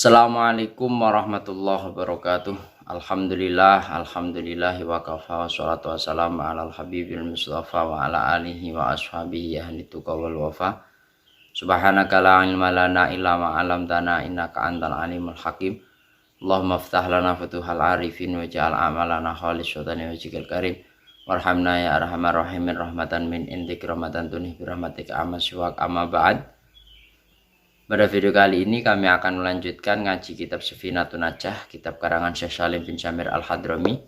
Assalamualaikum warahmatullahi wabarakatuh. Alhamdulillahi wa kafa wa salatu wassalamu ala al-habibil mustafa wa ala alihi wa ashabihi ahli tuqa wal wafa. Subhanaka la ilma lana illa ma 'allamtana innaka antal alimul hakim. Allahumma iftah lana futuhal arifin waj'al amalana khalisatan wajhikal karim. Warhamna ya arhamar rahimin rahmatan min indik rahmatan tunih bi rahmatika amma siwak amma ba'd. Pada video kali ini kami akan melanjutkan ngaji kitab Safinatun Najah, kitab karangan Syekh Salim bin Syamir Al-Hadrami.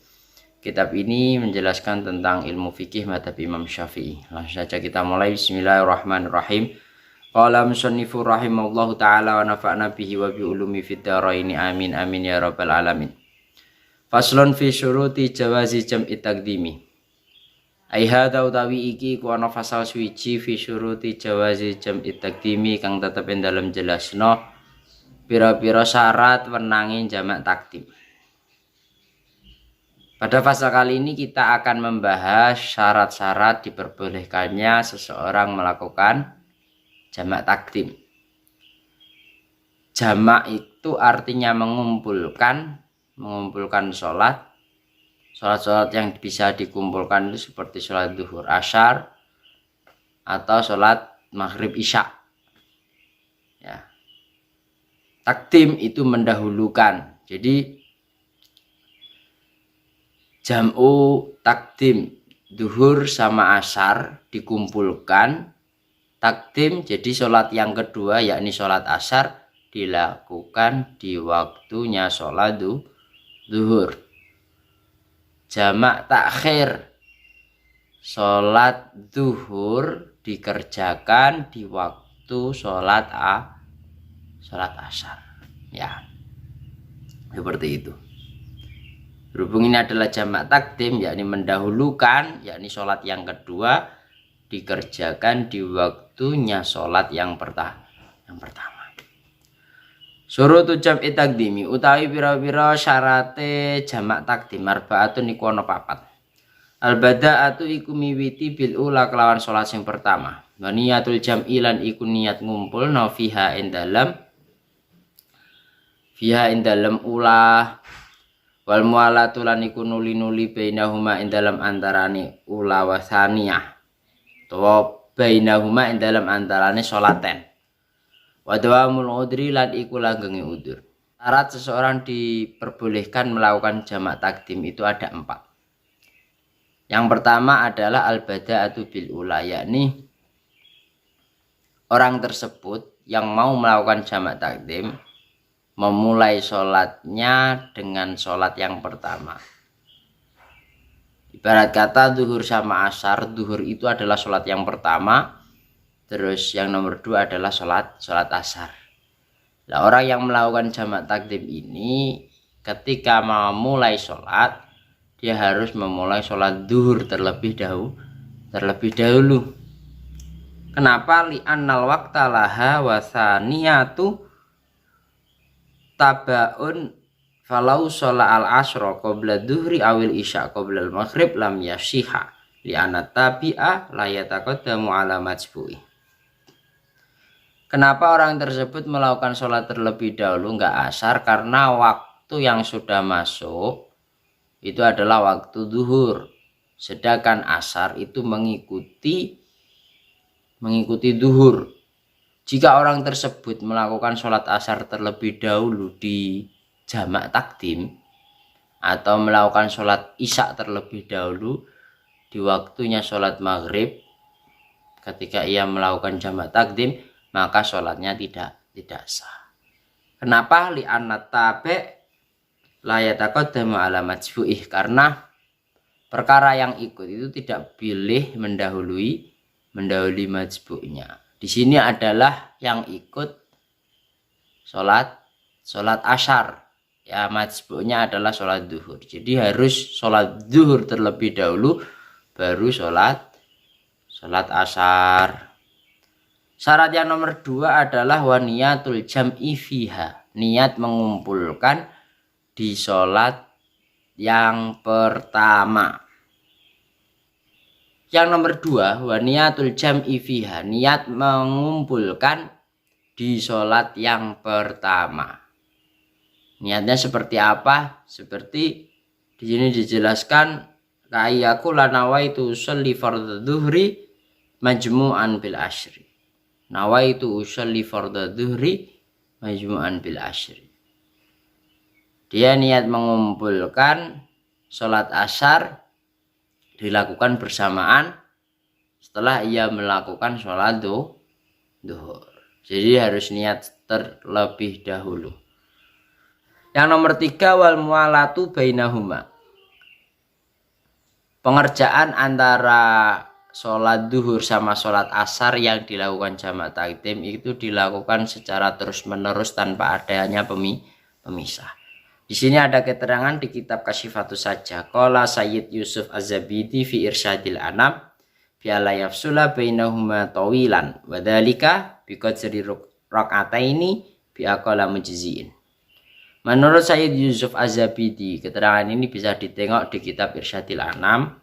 Kitab ini menjelaskan tentang ilmu fikih mazhab Imam Syafi'i. Langsung saja kita mulai. Bismillahirrahmanirrahim. Qala musannifu rahimallahu taala wa nafa'na bihi wa bi ulumi fid dharain amin amin ya rabbal alamin. Faslun fi syuruti jawazi jam'i taqdimi. Aihada utawi iki ku ana fasal suwiji fi syuruti jawazi jam'i taqdimi kang tetep ing dalem jelasno pira-pira syarat wenange jamak takdim. Pada fasal kali ini kita akan membahas syarat-syarat diperbolehkannya seseorang melakukan jamak takdim. Jamak itu artinya mengumpulkan sholat yang bisa dikumpulkan itu seperti sholat duhur asyar atau sholat maghrib isya. Ya. Takdim itu mendahulukan. Jadi jam'u takdim duhur sama asyar dikumpulkan. Takdim jadi sholat yang kedua yakni sholat asyar dilakukan di waktunya sholat duhur. Jamak takhir sholat duhur dikerjakan di waktu sholat asyar. Ya, seperti itu. Berhubung ini adalah jamak takdim, yakni mendahulukan, yakni sholat yang kedua dikerjakan di waktunya sholat yang pertama. Surutu jam'i taqdimi utawi pira-pira syarate jamak takdim arbaatun iku ana papat. Al-bada'atu iku miwiti bil ula kelawan salat sing pertama. Wa niyatul jam'i lan iku niat ngumpulna fiha ing dalem ulah. Wal mualatu lan iku nuli-nuli bainahuma ing dalem antarane ula wa tsaniyah. Utawa bainahuma ing dalem antarane salaten. Wadawamul udri lan iku langgenge udur. Syarat seseorang diperbolehkan melakukan jamak takdim itu ada 4. Yang pertama adalah al-bada'atu bil ula, yakni orang tersebut yang mau melakukan jamak takdim memulai sholatnya dengan sholat yang pertama. Ibarat kata duhur sama asar, duhur itu adalah sholat yang pertama. Terus yang nomor 2 adalah sholat asar. Nah, orang yang melakukan jamak takdim ini ketika mau mulai sholat, dia harus memulai sholat duhur terlebih dahulu. Kenapa? Li'annal waqta laha wa tsaniyatu tabaun falau sholat al-asra qabla duhri awil isya qabla al-maghrib lam yashiha li'anna tabi'a la yataqaddamu ala majbu'i. Kenapa orang tersebut melakukan sholat terlebih dahulu enggak asar? Karena waktu yang sudah masuk itu adalah waktu duhur. Sedangkan asar itu mengikuti duhur. Jika orang tersebut melakukan sholat asar terlebih dahulu di jamak takdim atau melakukan sholat isya terlebih dahulu di waktunya sholat maghrib, ketika ia melakukan jamak takdim maka sholatnya tidak sah. Kenapa? Li'anna tabi' la yataqaddamu ala majbu'ih, karena perkara yang ikut itu tidak boleh mendahului majbu'nya. Di sini adalah yang ikut sholat asyar. Ya, majbu'nya adalah sholat duhur. Jadi harus sholat duhur terlebih dahulu baru sholat asyar. Syarat yang nomor 2 adalah wa niyatul jam'i fiha, niat mengumpulkan di sholat yang pertama. Yang nomor 2 wa niyatul jam'i fiha, niat mengumpulkan di sholat yang pertama. Niatnya seperti apa? Seperti di sini dijelaskan kayyaku lanawaitu usolli fardhu dhuhri majmu'an bil ashri. Nawaitu usolli fardhu dhuhri majmu'an bil ashri. Dia niat mengumpulkan sholat asar dilakukan bersamaan setelah ia melakukan sholat duhur. Jadi harus niat terlebih dahulu. Yang nomor 3, wal mualatu bainahuma. Pengerjaan antara sholat duhur sama sholat asar yang dilakukan jamak takdim itu dilakukan secara terus-menerus tanpa adanya pemisah. Di sini ada keterangan di kitab Kasyifatus Saja. Qala Sayyid Yusuf Az-Zabidi fi Irsyadil Anam bi alla yafsula bainahuma tawilan wa dzalika bi qadri rak'ataini bi aqalla mujziin. Menurut Sayyid Yusuf Az-Zabidi, keterangan ini bisa ditengok di kitab Irsyadil Anam.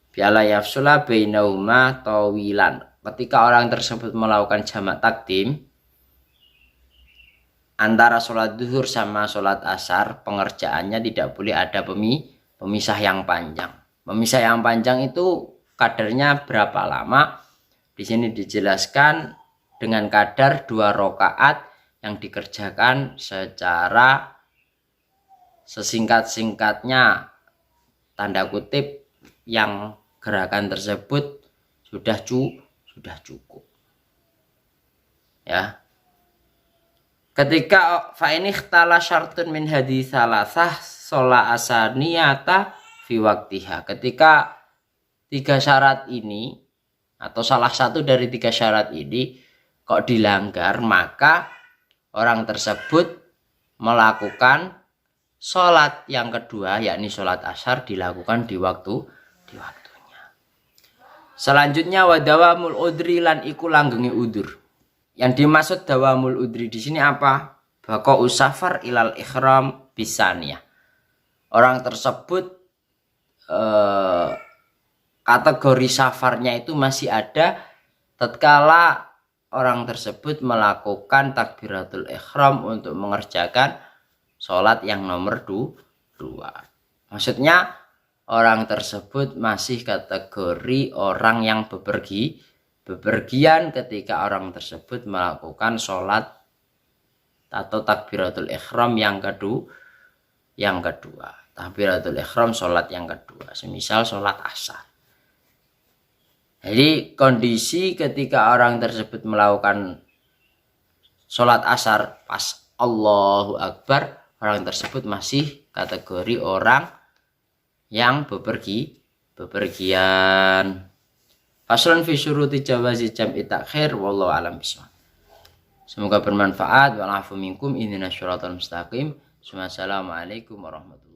Biala yafsula bainahuma tawilan. Ketika orang tersebut melakukan jamak takdim antara sholat duhur sama sholat asar, pengerjaannya tidak boleh ada pemisah yang panjang. Pemisah yang panjang itu kadarnya berapa lama? Di sini dijelaskan dengan kadar 2 rakaat yang dikerjakan secara sesingkat-singkatnya, tanda kutip, yang gerakan tersebut sudah cukup. Ya. Ketika fa'in ikhtala syartun min hadis salasah sholat asaniyata fi waktiha. Ketika 3 syarat ini atau salah satu dari 3 syarat ini kok dilanggar, maka orang tersebut melakukan sholat yang kedua, yakni sholat asar, dilakukan di waktunya. Selanjutnya wadawamul udri lan iku langgenge udur. Yang dimaksud dawamul udri di sini apa? Baqa'u usafar ilal ihram bisaniyah. Orang tersebut kategori safarnya itu masih ada tatkala orang tersebut melakukan takbiratul ihram untuk mengerjakan sholat yang nomor 2. Maksudnya orang tersebut masih kategori orang yang bepergian ketika orang tersebut melakukan sholat atau takbiratul ihram yang kedua. Takbiratul ihram sholat yang kedua, semisal sholat asar. Jadi kondisi ketika orang tersebut melakukan sholat asar pas Allahu Akbar, orang tersebut masih kategori orang yang bepergian. Faslun fi syuruti jawazi jam'i takhir wallahu alam bishawab. Semoga bermanfaat. Wa'alafu minkum ihdinas syiratal mustaqim. Wassalamualaikum warahmatullahi wabarakatuh.